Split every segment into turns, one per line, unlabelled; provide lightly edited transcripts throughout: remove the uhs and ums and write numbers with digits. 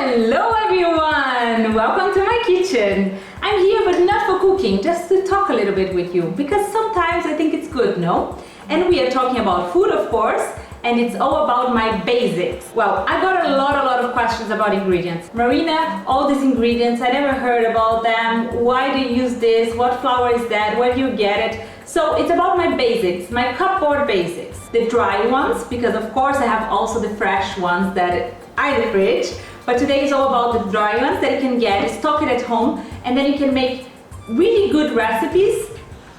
Hello everyone! Welcome to my kitchen. I'm here but not for cooking, just to talk a little bit with you because sometimes I think it's good, no? And we are talking about food, of course, and it's all about my basics. Well, I got a lot of questions about ingredients. Marina, all these ingredients, I never heard about them. Why do you use this? What flour is that? Where do you get it? So it's about my basics, my cupboard basics. The dry ones, because of course I have also the fresh ones that are in the fridge. But today is all about the dry ones that you can get, stock it at home, and then you can make really good recipes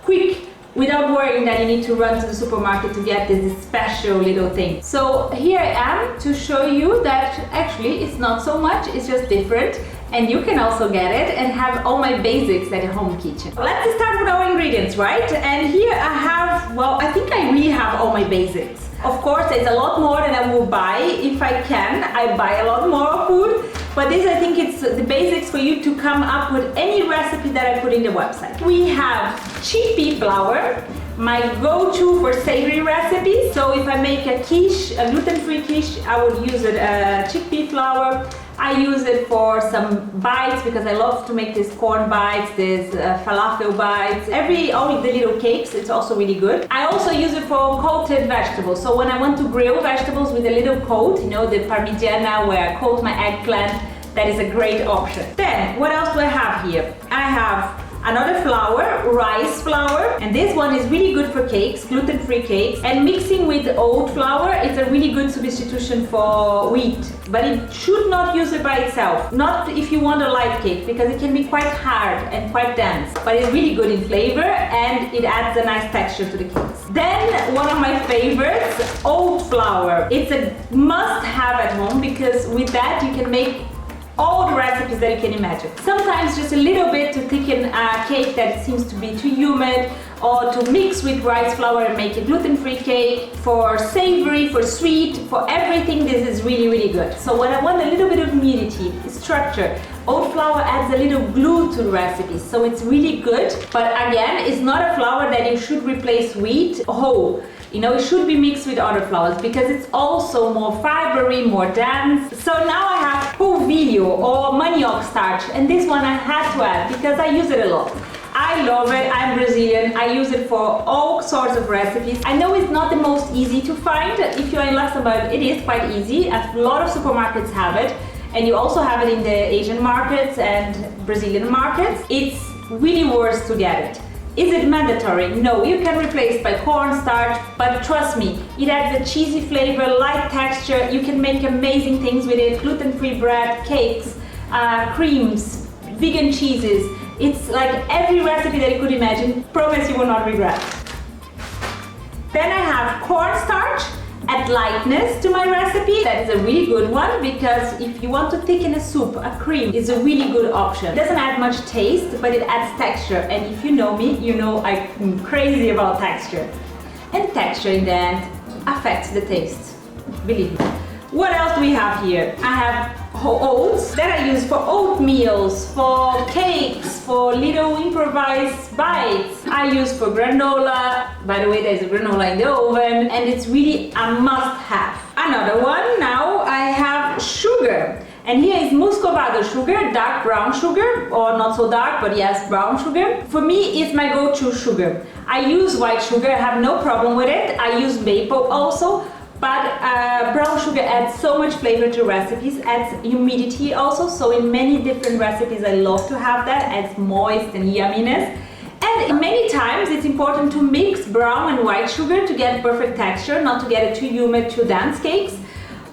quick without worrying that you need to run to the supermarket to get this special little thing. So here I am to show you that actually it's not so much, it's just different, and you can also get it and have all my basics at a home kitchen. Let's start with our ingredients, right? And here I have, well, I think I really have all my basics. Of course, it's a lot more than I will buy. If I can, I buy a lot more food. But this, I think it's the basics for you to come up with any recipe that I put in the website. We have chickpea flour, my go-to for savory recipes. So if I make a quiche, a gluten-free quiche, I would use it chickpea flour. I use it for some bites because I love to make these corn bites, these falafel bites, all the little cakes, it's also really good. I also use it for coated vegetables. So when I want to grill vegetables with a little coat, you know, the parmigiana where I coat my eggplant, that is a great option. Then, what else do I have here? I have another flour, rice flour, and this one is really good for cakes, gluten-free cakes. And mixing with oat flour is a really good substitution for wheat, but it should not use it by itself. Not if you want a light cake, because it can be quite hard and quite dense, but it's really good in flavor and it adds a nice texture to the cakes. Then one of my favorites, oat flour. It's a must-have at home because with that you can make all the recipes that you can imagine. Sometimes just a little bit to thicken a cake that seems to be too humid, or to mix with rice flour and make a gluten-free cake. For savory, for sweet, for everything, this is really good. So when I want a little bit of humidity, structure, oat flour adds a little glue to the recipes, so it's really good. But again, it's not a flour that you should replace wheat whole. You know, it should be mixed with other flours because it's also more fibery, more dense. So now I have Polvilho or manioc starch, and this one I had to add because I use it a lot. I love it, I'm Brazilian, I use it for all sorts of recipes. I know it's not the most easy to find. If you're in Luxembourg, it is quite easy. A lot of supermarkets have it, and you also have it in the Asian markets and Brazilian markets. It's really worth to get it. Is it mandatory? No, you can replace by cornstarch, but trust me, it adds a cheesy flavor, light texture. You can make amazing things with it. Gluten-free bread, cakes, creams, vegan cheeses. It's like every recipe that you could imagine. Promise you will not regret. Then I have cornstarch. Add lightness to my recipe. That is a really good one because if you want to thicken a soup, a cream is a really good option. It doesn't add much taste, but it adds texture. And if you know me, you know I'm crazy about texture. And texture in the end affects the taste. Believe me. What else do we have here? I have oats that I use for oatmeals, for cakes, for little improvised bites. I use for granola. By the way, there's a granola in the oven, and it's really a must-have. Another one, now I have sugar. And here is muscovado sugar, dark brown sugar, or not so dark, but yes, brown sugar. For me, it's my go-to sugar. I use white sugar, I have no problem with it. I use maple also. But brown sugar adds so much flavor to recipes, adds humidity also, so in many different recipes I love to have that, adds moist and yumminess. And many times it's important to mix brown and white sugar to get perfect texture, not to get it too humid, too dense cakes.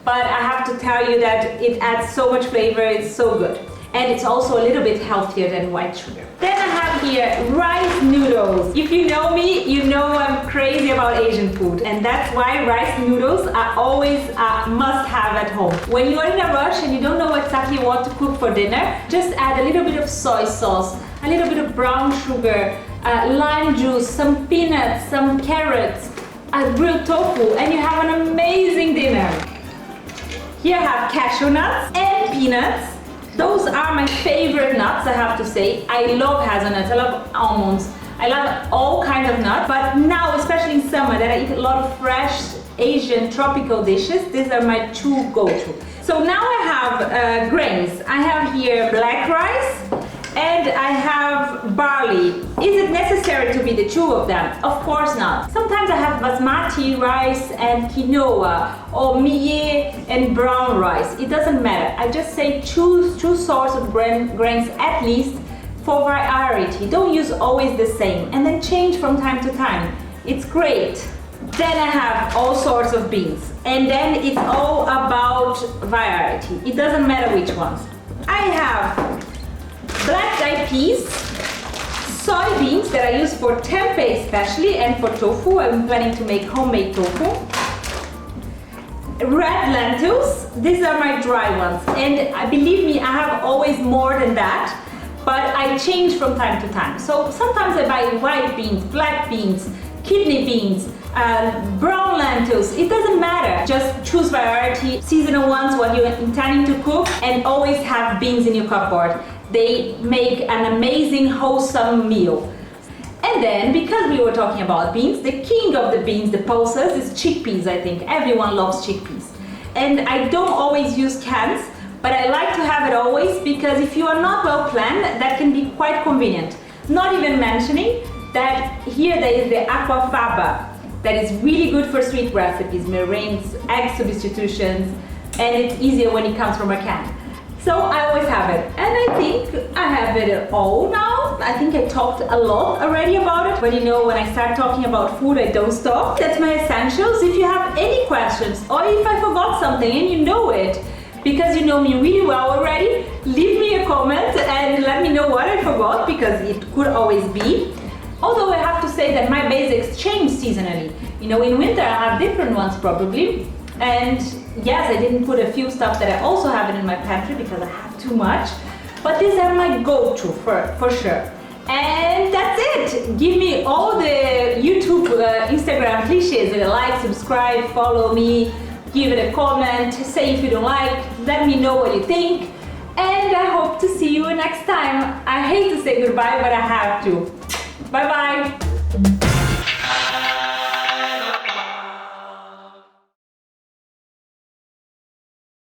But I have to tell you that it adds so much flavor, it's so good. And it's also a little bit healthier than white sugar. Then I have here rice noodles. If you know me, you know I'm crazy about Asian food. And that's why rice noodles are always a must-have at home. When you are in a rush and you don't know exactly what to cook for dinner, just add a little bit of soy sauce, a little bit of brown sugar, lime juice, some peanuts, some carrots, a grilled tofu, and you have an amazing dinner. Here I have cashew nuts and peanuts. Those are my favorite nuts, I have to say. I love hazelnuts, I love almonds, I love all kinds of nuts. But now, especially in summer, that I eat a lot of fresh Asian tropical dishes, these are my two go-to. So now I have grains. I have here black rice and I have barley. Is it necessary to be the two of them? Of course not. Sometimes I have basmati rice and quinoa, or millet and brown rice. It doesn't matter. I just say choose two sorts of grains at least for variety. Don't use always the same and then change from time to time. It's great. Then I have all sorts of beans, and then it's all about variety. It doesn't matter which ones. I have black-eyed peas, soybeans that I use for tempeh especially, and for tofu. I'm planning to make homemade tofu. Red lentils, these are my dry ones, and believe me, I have always more than that, but I change from time to time. So sometimes I buy white beans, black beans, kidney beans, brown lentils. It doesn't matter. Just choose variety, seasonal ones, what you're intending to cook, and always have beans in your cupboard. They make an amazing, wholesome meal. And then, because we were talking about beans, the king of the beans, the pulses, is chickpeas, I think. Everyone loves chickpeas. And I don't always use cans, but I like to have it always, because if you are not well planned, that can be quite convenient. Not even mentioning that here there is the aquafaba, that is really good for sweet recipes, meringues, egg substitutions, and it's easier when it comes from a can. So I always have it, and I think I have it all now. I think I talked a lot already about it, but you know, when I start talking about food, I don't stop. That's my essentials. If you have any questions, or if I forgot something and you know it, because you know me really well already, leave me a comment and let me know what I forgot, because it could always be. Although I have to say that my basics change seasonally. You know, in winter I have different ones probably. And yes, I didn't put a few stuff that I also have in my pantry because I have too much. But these are my go-to for sure. And that's it. Give me all the YouTube, Instagram cliches. Like, subscribe, follow me, give it a comment, say if you don't like, let me know what you think. And I hope to see you next time. I hate to say goodbye, but I have to. Bye bye.